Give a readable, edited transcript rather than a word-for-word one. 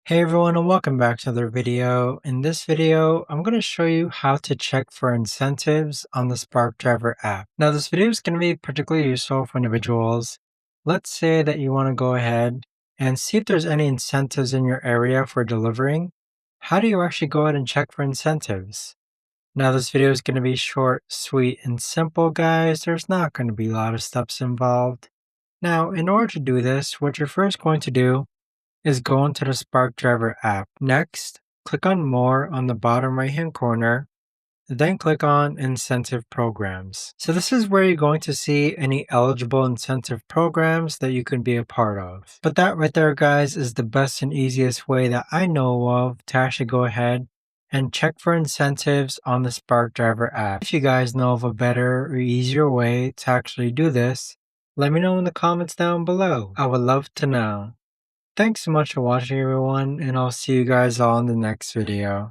Hey everyone and welcome back to another video. In this video, I'm going to show you how to check for incentives on the Spark Driver app. Now this video is going to be particularly useful for individuals. Let's say that you want to go ahead and see if there's any incentives in your area for delivering. How do you actually go ahead and check for incentives? Now this video is going to be short, sweet, and simple, guys. There's not going to be a lot of steps involved. Now, in order to do this, what you're first going to do is go into the Spark Driver app. Next, click on More on the bottom right hand corner, then click on Incentive Programs. So this is where you're going to see any eligible incentive programs that you can be a part of. But that right there, guys, is the best and easiest way that I know of to actually go ahead and check for incentives on the Spark Driver app. If you guys know of a better or easier way to actually do this, let me know in the comments down below. I would love to know. Thanks so much for watching everyone, and I'll see you guys all in the next video.